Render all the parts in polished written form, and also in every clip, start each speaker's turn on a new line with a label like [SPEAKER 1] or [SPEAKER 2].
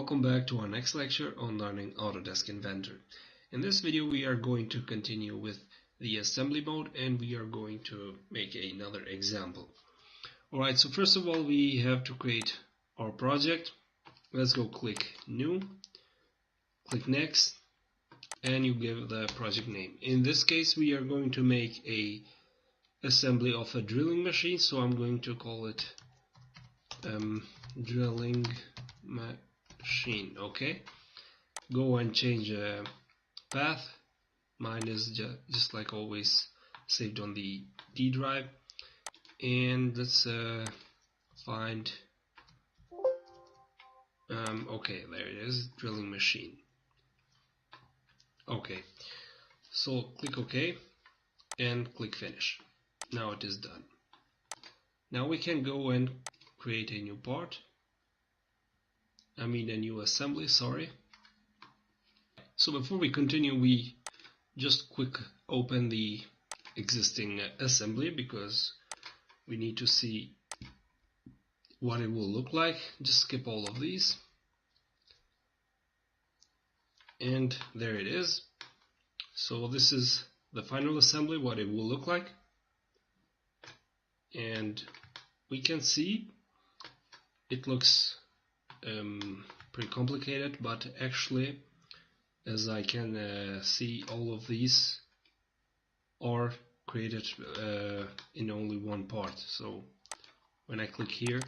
[SPEAKER 1] welcome back to our next lecture on learning Autodesk Inventor. In this video we are going to continue with the assembly mode and we are going to make another example. Alright, so first of all we have to create our project. Let's go click New, click Next, and you give the project name. In this case we are going to make a assembly of a drilling machine, so I'm going to call it drilling machine. Okay, go and change path. Mine is just like always saved on the D drive, and let's find okay, there it is, drilling machine. Okay, so click OK and click finish. Now it is done. Now we can go and create a new part. A new assembly, sorry. So before we continue, we just quick open the existing assembly because we need to see what it will look like. Just skip all of these. And there it is. So this is the final assembly, what it will look like. And we can see it looks pretty complicated, but actually, as I can see, all of these are created in only one part. So when I click here,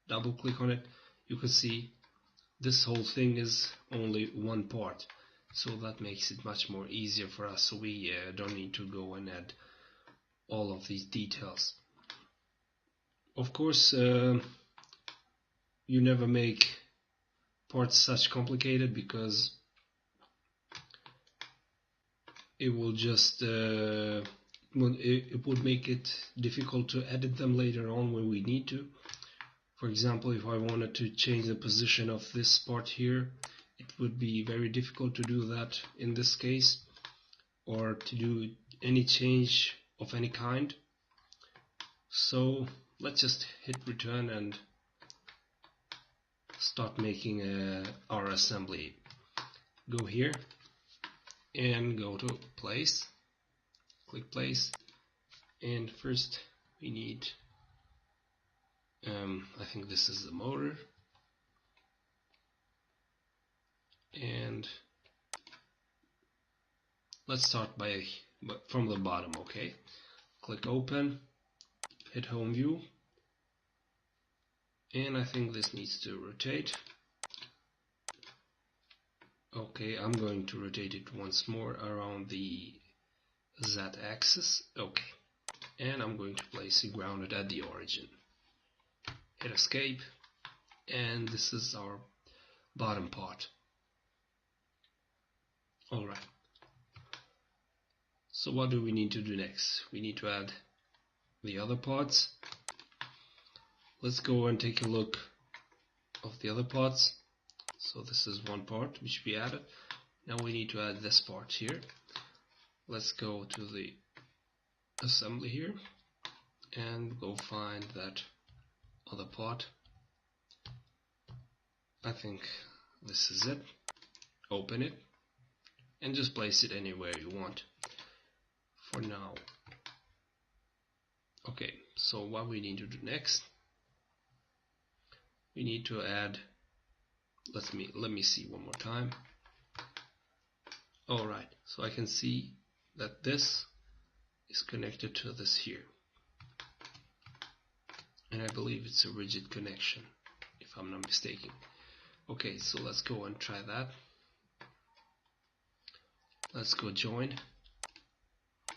[SPEAKER 1] double click on it, you can see this whole thing is only one part. So that makes it much more easier for us, so we don't need to go and add all of these details. Of course, you never make parts such complicated because it will just it would make it difficult to edit them later on when we need to. For example, if I wanted to change the position of this part here, it would be very difficult to do that in this case, or to do any change of any kind. So let's just hit return and start making our assembly. Go here and go to place, click place, and first we need I think this is the motor, and let's start from the bottom. Okay, click open, hit home view, and I think this needs to rotate. Okay, I'm going to rotate it once more around the Z-axis. Okay, and I'm going to place it grounded at the origin. Hit escape, and this is our bottom part. Alright, so what do we need to do next? We need to add the other parts. Let's go and take a look of the other parts. So this is one part which we added. Now we need to add this part here. Let's go to the assembly here and go find that other part. I think this is it. Open it and just place it anywhere you want for now. Okay, so what we need to do next, we need to add, let me see one more time. Alright, so I can see that this is connected to this here, and I believe it's a rigid connection if I'm not mistaken. Okay, so let's go and try that. Let's go join,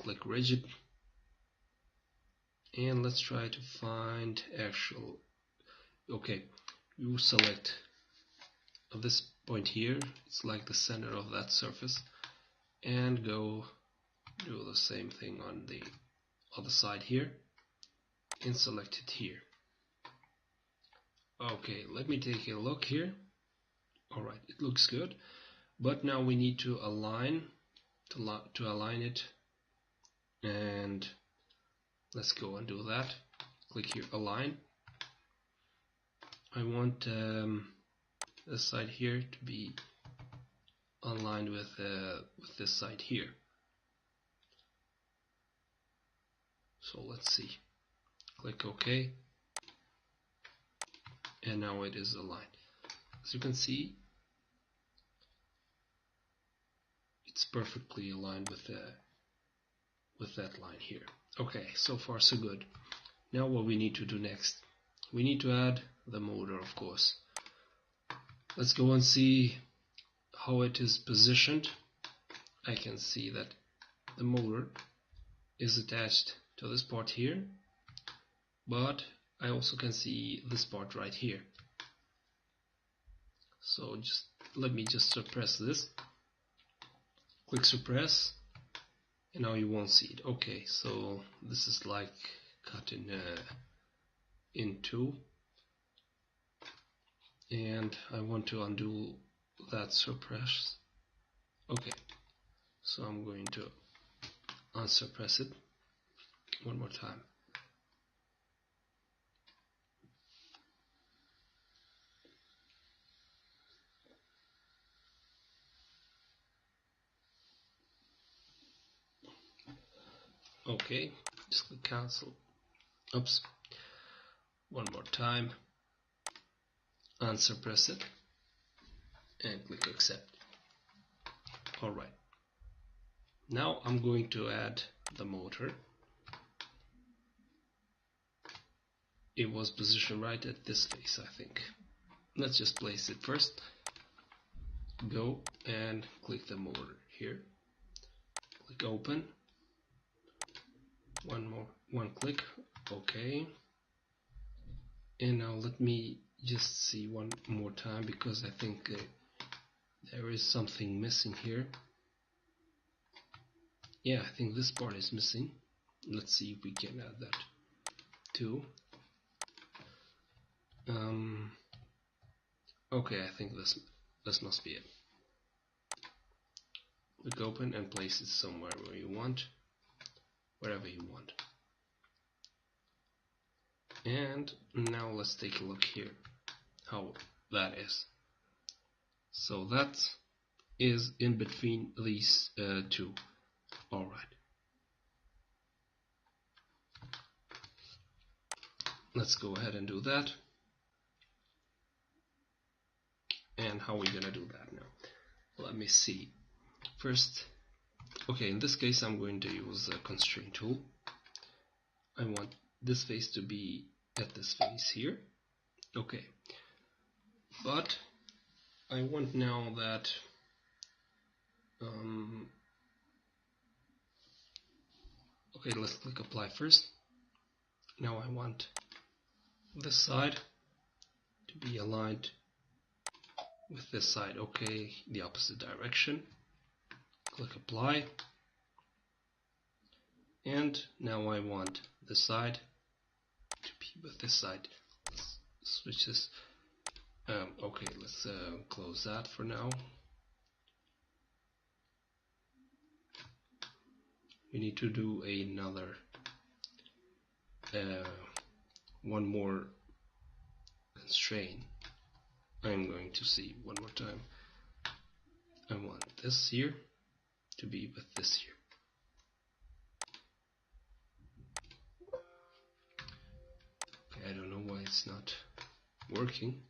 [SPEAKER 1] click rigid, and let's try to find actual. Okay, you select this point here, it's like the center of that surface, and go do the same thing on the other side here and select it here. Okay, let me take a look here. Alright, it looks good, but now we need to align it, and let's go and do that. Click here, align. I want this side here to be aligned with this side here. So let's see. Click OK, and now it is aligned. As you can see, it's perfectly aligned with that line here. Okay, so far so good. Now what we need to do next? We need to add the motor, of course. Let's go and see how it is positioned. I can see that the motor is attached to this part here, but I also can see this part right here. So let me suppress this. Click suppress, and now you won't see it. Okay, so this is like cut in two, and I want to undo that suppress. Okay, so I'm going to unsuppress it one more time. Okay, just click cancel. Oops. One more time. Unsuppress it and click accept. Alright. Now I'm going to add the motor. It was positioned right at this face, I think. Let's just place it first. Go and click the motor here. Click open. One click. Okay. And now let me just see one more time, because I think there is something missing here. Yeah, I think this part is missing. Let's see if we can add that too. Okay, I think this must be it. Click open and place it somewhere where you want, wherever you want. And now let's take a look here how that is. So that is in between these two. Alright. Let's go ahead and do that. And how are we gonna do that now? Let me see. First, okay, in this case I'm going to use a constraint tool. I want this face to be at this face here. Okay. But I want now that okay, let's click apply first. Now I want this side to be aligned with this side. Okay, the opposite direction. Click apply, and now I want this side to be with this side. Let's switch this. Okay, let's close that for now. We need to do another one more constraint. I'm going to see one more time. I want this here to be with this here. Okay, I don't know why it's not working.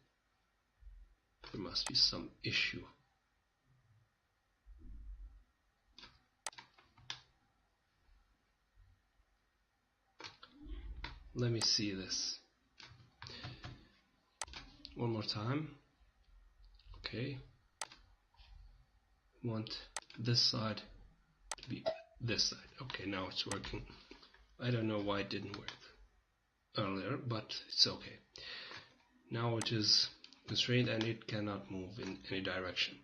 [SPEAKER 1] There must be some issue. Let me see this one more time. Okay, want this side to be this side. Okay, now it's working. I don't know why it didn't work earlier, but it's okay. Now it is constrained and it cannot move in any direction.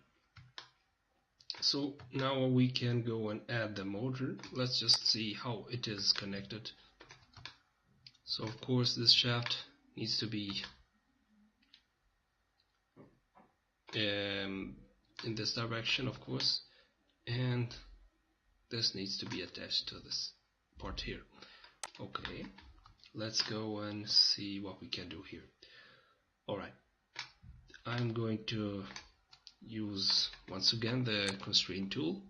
[SPEAKER 1] So now we can go and add the motor. Let's just see how it is connected. So of course this shaft needs to be in this direction, of course, and this needs to be attached to this part here. Okay, let's go and see what we can do here. Alright, I'm going to use once again the constraint tool.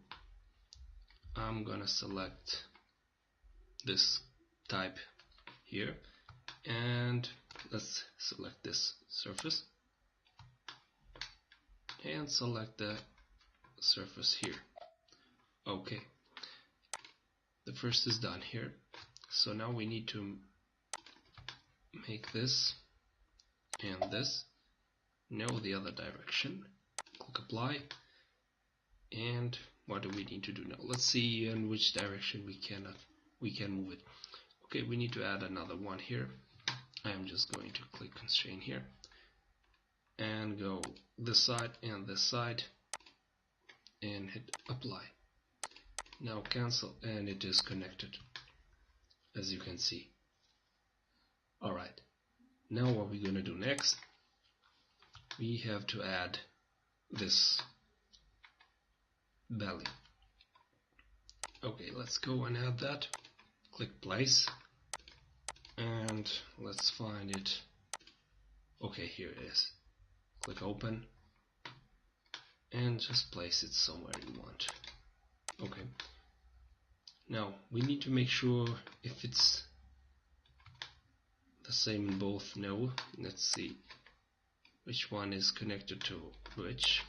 [SPEAKER 1] I'm gonna select this type here, and let's select this surface and select the surface here. Okay, the first is done here. So now we need to make this and this now the other direction. Click apply, and what do we need to do now? Let's see in which direction we can move it. Okay, we need to add another one here. I am just going to click constraint here and go this side and this side and hit apply. Now cancel, and it is connected, as you can see. Alright, now what we're going to do next, we have to add this belly. Okay, let's go and add that. Click place, and let's find it. Okay, here it is. Click open and just place it somewhere you want. Okay, now we need to make sure if it's the same in both. No, let's see which one is connected to which.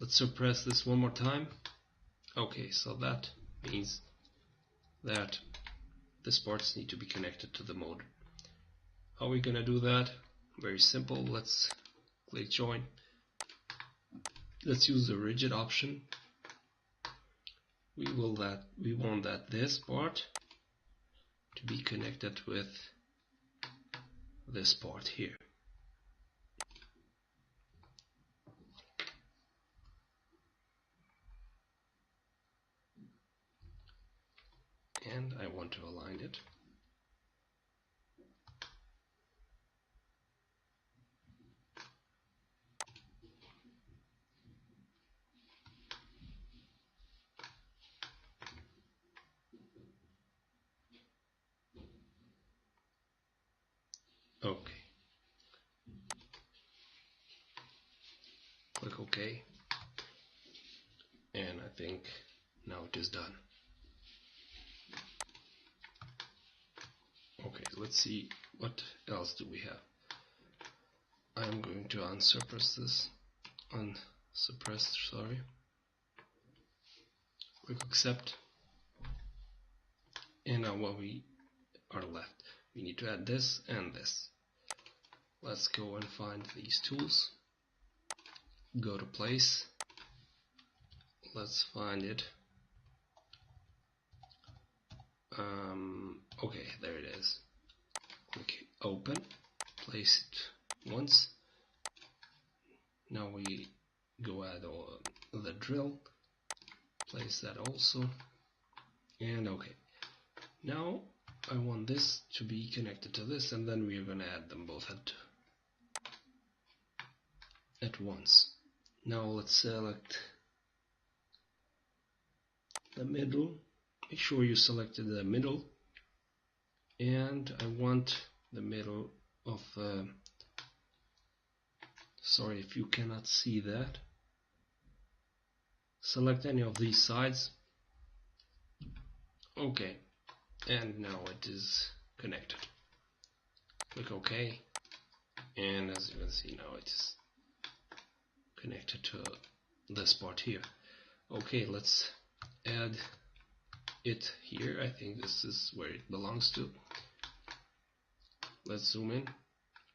[SPEAKER 1] Let's suppress this one more time. Okay, so that means that the parts need to be connected to the motor. How are we gonna do that? Very simple. Let's click join. Let's use the rigid option. We want that this part to be connected with this part here. And I want to align it. Okay. Click OK. And I think now it is done. Okay, let's see what else do we have. I'm going to unsuppress this. Unsuppress, sorry. Click accept. And now what we are left, we need to add this and this. Let's go and find these tools. Go to place. Let's find it. Okay, there it is. Click open. Place it once. Now we go add the drill. Place that also. And okay. Now I want this to be connected to this, and then we are going to add them both at once. Now let's select the middle. Make sure you selected the middle, and I want the middle of sorry if you cannot see that. Select any of these sides. Okay, and now it is connected. Click OK, and as you can see now it is connected to this part here. Okay, let's add it here. I think this is where it belongs to. Let's zoom in,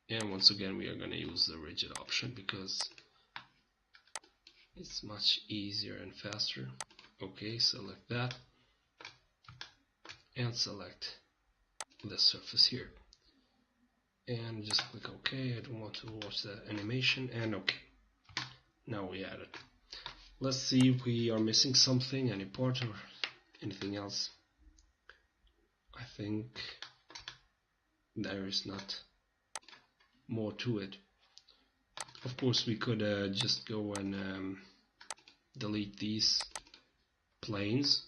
[SPEAKER 1] and once again we are going to use the rigid option because it's much easier and faster. Okay, select that and select the surface here, and just click OK. I don't want to watch the animation, and OK. Now we add it. Let's see if we are missing something, any part or anything else. I think there is not more to it. Of course we could just go and delete these planes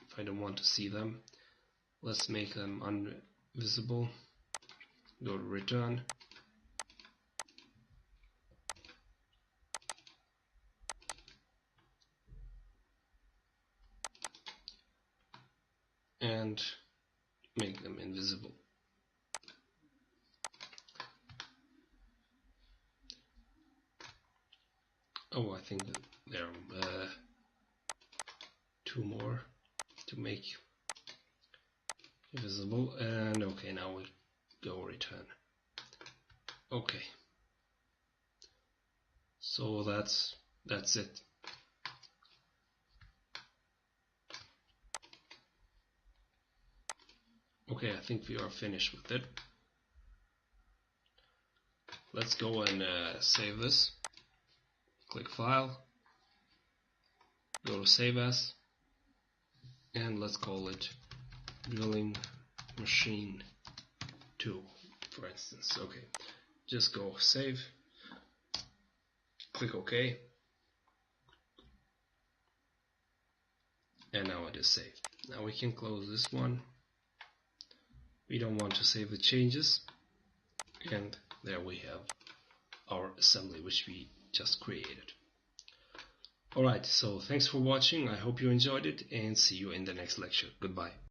[SPEAKER 1] if I don't want to see them. Let's make them invisible. Go to return and make them invisible. Oh, I think that there are 2 more to make invisible, and okay, now we go return. Okay, so that's it. Okay, I think we are finished with it. Let's go and save this. Click File, go to Save As, and let's call it Drilling Machine 2, for instance. Okay, just go Save, click OK, and now it is saved. Now we can close this one. We don't want to save the changes, and there we have our assembly which we just created. Alright, so thanks for watching. I hope you enjoyed it, and see you in the next lecture. Goodbye.